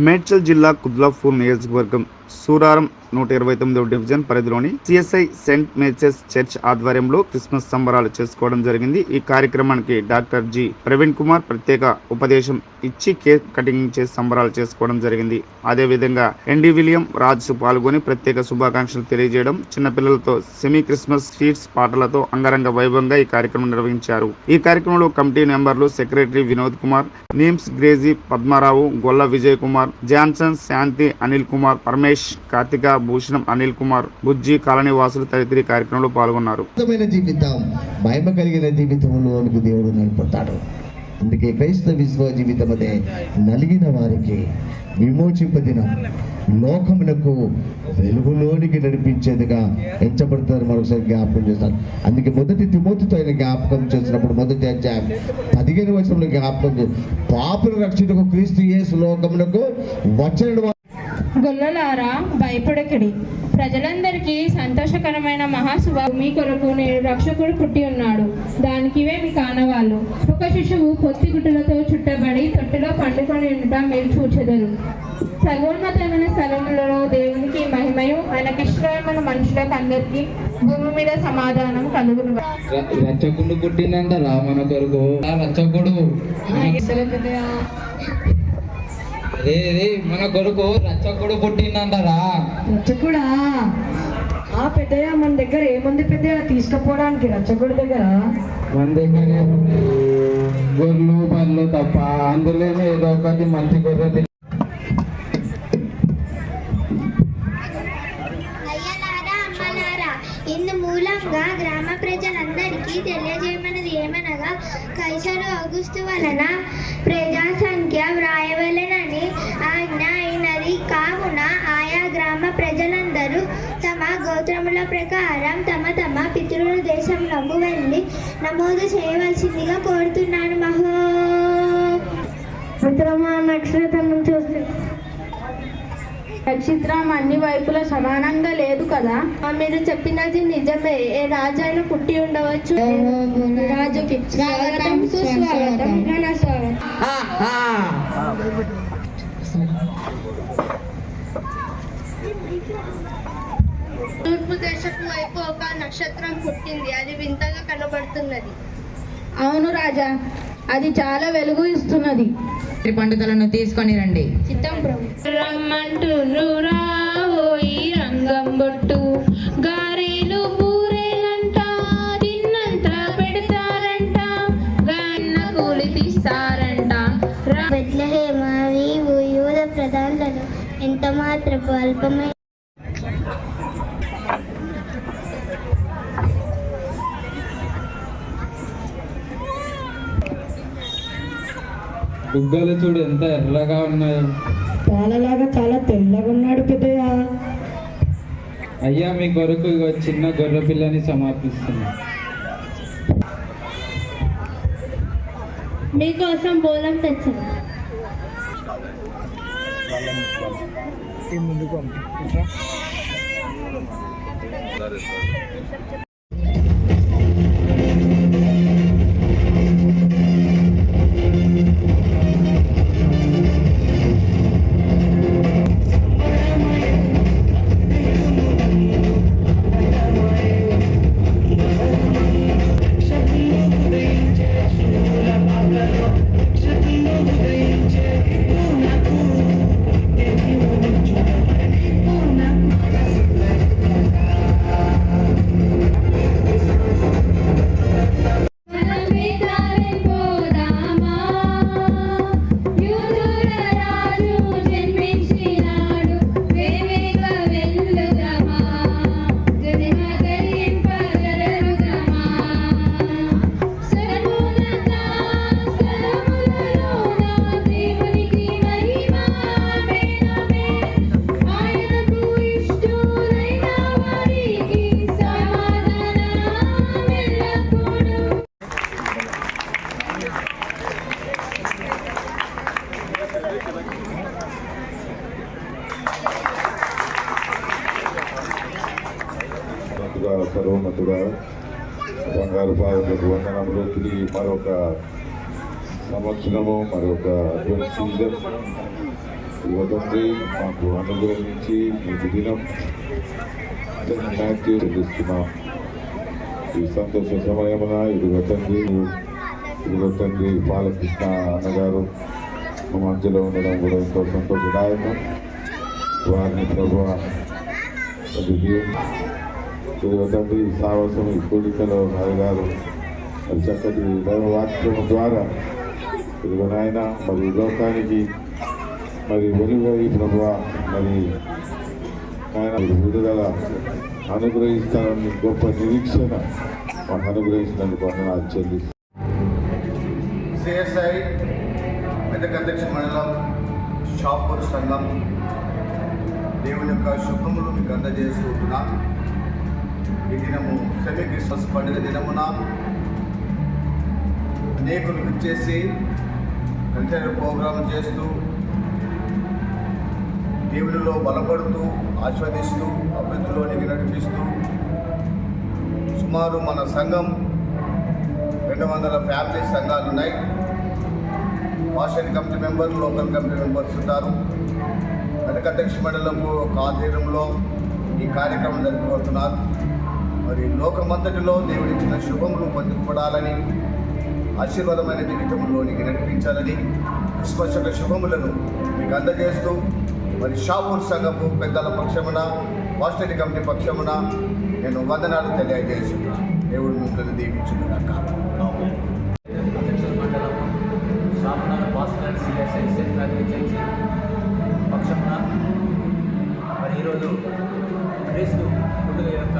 మేడ్చల్ జిల్లా కుద్లాపూర్ నియోజకవర్గం సూరారం 129వ డివిజన్ పరిధిలోని సిఎస్ఐ సెయింట్ మేరీస్ చర్చ్ ఆధ్వర్యంలో క్రిస్మస్ సంబరాలు చేసుకోవడం జరిగింది. ఈ కార్యక్రమానికి డాక్టర్ జి ప్రవీణ్ కుమార్ ప్రత్యేక ఉపదేశం ఇచ్చి కేక్ కటింగ్ చేసి సంబరాలు చేసుకోవడం జరిగింది. అదేవిధంగా ఎన్డి విలియం రాజు పాల్గొని ప్రత్యేక శుభాకాంక్షలు తెలియజేయడం, చిన్నపిల్లలతో సెమీ క్రిస్మస్ స్వీట్స్ పాటలతో అంగరంగ వైభవంగా ఈ కార్యక్రమం నిర్వహించారు. ఈ కార్యక్రమంలో కమిటీ మెంబర్లు సెక్రటరీ వినోద్ కుమార్, నీమ్స్ గ్రేజీ పద్మారావు, గొల్ల విజయ్ కుమార్, జాన్సన్, శాంతి, అనిల్ కుమార్, పరమేష్, కార్తిక, భూషణం, అనిల్ కుమార్, బుజ్జి, కాలనీ వాసులు తదితర కార్యక్రమంలో పాల్గొన్నారు. జీవితం మహిమ కలిగిన జీవితంలోనికి దేవుడు నడుపుతాడు. అందుకే క్రైస్తవ విశ్వాస జీవితం అదే నలిగిన వారికి విమోచింపదిన లోకములకు వెలుగులోనికి నడిపించేదిగా ఎంచబడతారు. మరొకసారి జ్ఞాపకం చేస్తారు. అందుకే మొదటి తిమోతితో ఆయన జ్ఞాపకం చేసినప్పుడు మొదటి అధ్యాయం 15వ వచనంలో జ్ఞాపకం చేసి పాపుల రక్షణకు క్రీస్తు యేసు లోకములకు వచ్చిన గొల్లలారా భయపడకడి, ప్రజలందరికీ సంతోషకరమైన మహాశుభ మీ కొరకు నేను రక్షకుడు పుట్టి ఉన్నాడు. దానికి ఇవే మీ కానవాళ్ళు. ఒక శిశువు పొత్తి గుడ్డలతో చుట్టబడి తొట్టిలో పండుకొని ఉండటం మీరు చూచెదరు. సర్వోన్నతమైన స్థలములలో దేవునికి మహిమయు, ఆయనకి ఇష్టమైన మనుషులకు అందరికీ భూమి మీద సమాధానం కలుగును. రక్షకుడు పుట్టినంటారా మన కొరకు? రక్షకుడు మన కొరకు రక్షకుడు పుట్టిందంటారా? రక్షకుడా? ఆ పెద్దయ్య మన దగ్గర ఏముంది పెద్దయ్య తీసుకుపోవడానికి? రక్షకుడి దగ్గర మన దగ్గర గొర్రెలు పళ్ళు తప్ప అందులోనే ఏదో ఒకటి మంచి గొర్రె. ఇందు మూలంగా గ్రామ ప్రజలందరికీ తెలియజేయమన్నది ఏమనగా, కైసరు ఆగస్టు వలన ప్రజా సంఖ్య వ్రాయవలెనని ఆజ్ఞ అయినది. కావున ఆయా గ్రామ ప్రజలందరూ తమ గోత్రముల ప్రకారం తమ తమ పితృల దేశంలోకి వెళ్ళి నమోదు చేయవలసిందిగా కోరుతున్నాను. నక్షత్రం చూస్తే నక్షత్రం అన్ని వైపులా సమానంగా లేదు కదా. మీరు చెప్పినది నిజమే. ఏ రాజైనా పుట్టి ఉండవచ్చు. రాజుకి స్వాగతం, సుస్వాగతం, ఘన స్వాగతం. తూర్పు దేశపు వైపు ఒక నక్షత్రం పుట్టింది. అది వింతగా కనబడుతున్నది. అవును రాజా, అది చాలా వెలుగు ఇస్తున్నది. పండితులను తీసుకొని రండి. చిత్తం ప్రభు. రమ్మంటుర్రు రావోయి రంగం బొట్టు, గారెలు బూరెలంట తిన్నంత పెడతారంట, గన్న కూలి తీస్తారంట. బెత్లెహేమీ యూద ప్రధానులను ఎంత మాత్రపు అల్పమైన బుగ్గలు చూడు ఎంత ఎర్రగా ఉన్నాయో. పాలలాగా చాలా తెల్లగా ఉన్నాడు పెద్దయ్య. అయ్యా మీ కొరకు చిన్న గొర్రె పిల్లని సమర్పిస్తున్నా. మీకోసం బోలం తెచ్చాను. సర్వోన్నతుడా బంగారు పాదకు వందనములు. తిరిగి మరొక సంవత్సరము, మరొక సీజన్ ఇదిగో తండ్రి మాకు అనుగ్రహించి మీకు దినం చెల్లిస్తున్నాం. ఈ సంతోష సమయమున ఇదిగో తండ్రి బాలకృష్ణ అన్నగారు మా మధ్యలో ఉండడం కూడా ఎంతో సంతోషదాయకం. వారిని ప్రభువా ఇదిగో తండ్రి ఈ సాహసం ఈ కూడికలో గారు మరి చక్కటి వాక్యం ద్వారా ఇదిగో నాయన మరి లోకానికి మరి వెలుగై ప్రభువా మరి ఆయన విడుదల అనుగ్రహిస్తానని గొప్ప నిరీక్షణ మాకు అనుగ్రహించినందుకు వందనాలు చెల్లిస్తాను. సిఎస్ఐ మెదక్ అధ్యక్ష మండలం షాపూర్ సంఘం దేవుని యొక్క శుభములు మీకు అందజేస్తున్నా. ఈ దినము సెమీ క్రిస్మస్ పండుగ దినమున అనేకులు విచ్చేసి కల్చరల్ ప్రోగ్రాం చేస్తూ దేవునిలో బలపడుతూ ఆస్వాదిస్తూ అభివృద్ధిలోనికి నడిపిస్తూ సుమారు మన సంఘం 200 ఫ్యామిలీ సంఘాలు ఉన్నాయి. పాస్టర్ కమిటీ మెంబర్లు, లోకల్ కమిటీ మెంబర్స్ ఉంటారు. మెదక్ అధ్యక్ష మండలంలో ఒక ఆధ్వర్యంలో ఈ కార్యక్రమం జరుపుకుంటున్నారు. మరి లోకమంతటిలో దేవుడిచ్చిన శుభములు పొందుకోవడాలని, ఆశీర్వాదమైన జీవితంలోనికి నడిపించాలని క్రిస్మస్ యొక్క శుభములను మీకు అందజేస్తూ మరి షాపూర్ సంఘపు పెద్దల పక్షమున, పాస్టర్ కమిటీ పక్షమున నేను వందనాలు తెలియజేస్తున్నాను. దేవుడు మిమ్మల్ని దీవించుగాక. పక్షమున మరి ఈరోజు క్రీస్తు పుట్టుక యొక్క